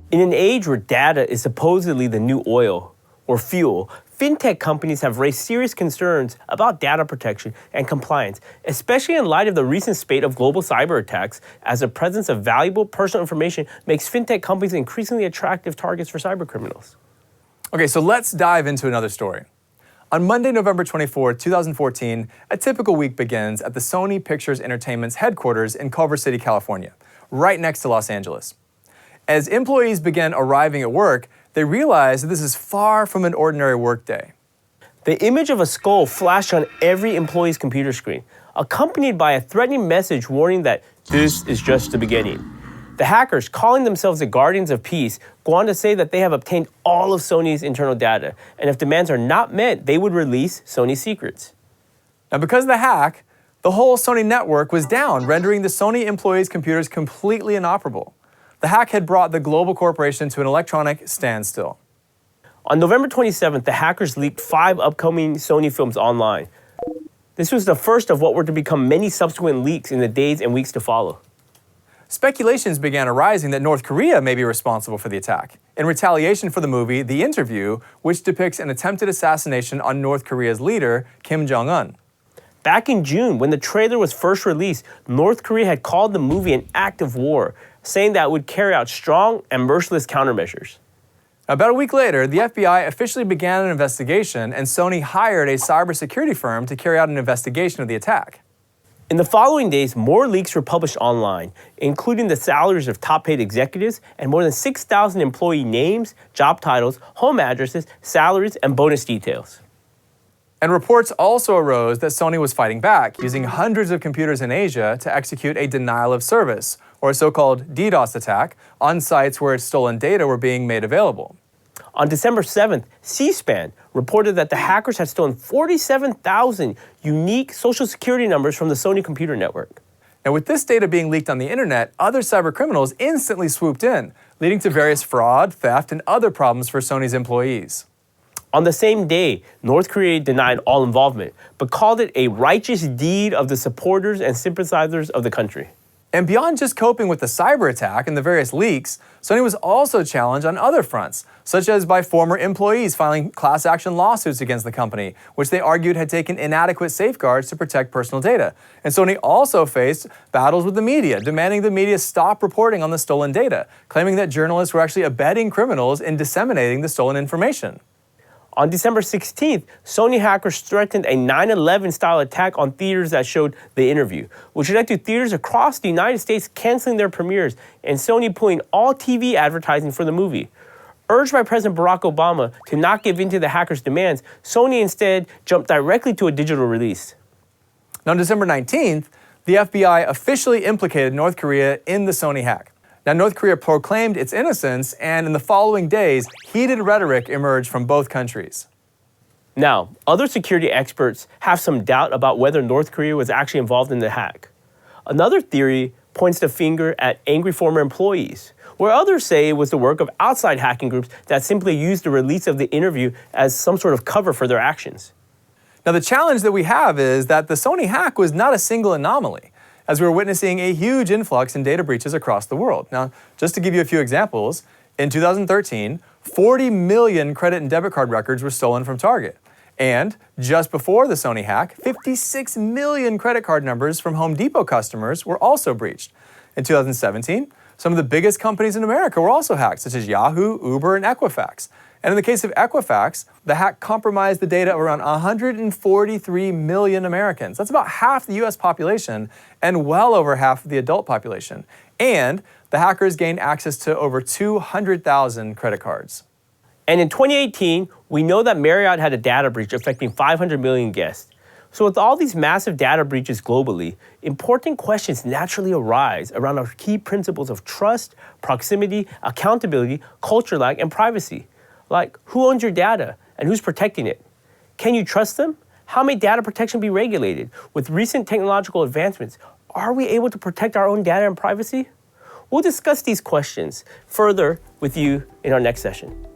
In an age where data is supposedly the new oil or fuel, fintech companies have raised serious concerns about data protection and compliance, especially in light of the recent spate of global cyber attacks, as the presence of valuable personal information makes fintech companies increasingly attractive targets for cybercriminals. Okay, so let's dive into another story. On Monday, November 24, 2014, a typical week begins at the Sony Pictures Entertainment's headquarters in Culver City, California, right next to Los Angeles. As employees began arriving at work, they realized that this is far from an ordinary workday. The image of a skull flashed on every employee's computer screen, accompanied by a threatening message warning that this is just the beginning. The hackers, calling themselves the Guardians of Peace, go on to say that they have obtained all of Sony's internal data, and if demands are not met, they would release Sony's secrets. Now, because of the hack, the whole Sony network was down, rendering the Sony employees' computers completely inoperable. The hack had brought the global corporation to an electronic standstill. On November 27th, the hackers leaked 5 upcoming Sony films online. This was the first of what were to become many subsequent leaks in the days and weeks to follow. Speculations began arising that North Korea may be responsible for the attack, in retaliation for the movie The Interview, which depicts an attempted assassination on North Korea's leader, Kim Jong-un. Back in June, when the trailer was first released, North Korea had called the movie an act of war, saying that it would carry out strong and merciless countermeasures. About a week later, the FBI officially began an investigation, and Sony hired a cybersecurity firm to carry out an investigation of the attack. In the following days, more leaks were published online, including the salaries of top-paid executives and more than 6,000 employee names, job titles, home addresses, salaries, and bonus details. And reports also arose that Sony was fighting back, using hundreds of computers in Asia to execute a denial of service, or a so-called DDoS attack, on sites where its stolen data were being made available. On December 7th, C-SPAN reported that the hackers had stolen 47,000 unique social security numbers from the Sony computer network. Now, with this data being leaked on the internet, other cybercriminals instantly swooped in, leading to various fraud, theft, and other problems for Sony's employees. On the same day, North Korea denied all involvement, but called it a righteous deed of the supporters and sympathizers of the country. And beyond just coping with the cyber attack and the various leaks, Sony was also challenged on other fronts, such as by former employees filing class action lawsuits against the company, which they argued had taken inadequate safeguards to protect personal data. And Sony also faced battles with the media, demanding the media stop reporting on the stolen data, claiming that journalists were actually abetting criminals in disseminating the stolen information. On December 16th, Sony hackers threatened a 9/11-style attack on theaters that showed The Interview, which led to theaters across the United States canceling their premieres and Sony pulling all TV advertising for the movie. Urged by President Barack Obama to not give in to the hackers' demands, Sony instead jumped directly to a digital release. Now, on December 19th, the FBI officially implicated North Korea in the Sony hack. Now, North Korea proclaimed its innocence, and in the following days, heated rhetoric emerged from both countries. Now, other security experts have some doubt about whether North Korea was actually involved in the hack. Another theory points the finger at angry former employees, where others say it was the work of outside hacking groups that simply used the release of the interview as some sort of cover for their actions. Now, the challenge that we have is that the Sony hack was not a single anomaly, as we're witnessing a huge influx in data breaches across the world. Now, just to give you a few examples, in 2013, 40 million credit and debit card records were stolen from Target. And just before the Sony hack, 56 million credit card numbers from Home Depot customers were also breached. In 2017, some of the biggest companies in America were also hacked, such as Yahoo, Uber, and Equifax. And in the case of Equifax, the hack compromised the data of around 143 million Americans. That's about half the US population and well over half of the adult population. And the hackers gained access to over 200,000 credit cards. And in 2018, we know that Marriott had a data breach affecting 500 million guests. So with all these massive data breaches globally, important questions naturally arise around our key principles of trust, proximity, accountability, culture lag, and privacy. Like, who owns your data and who's protecting it? Can you trust them? How may data protection be regulated? With recent technological advancements, are we able to protect our own data and privacy? We'll discuss these questions further with you in our next session.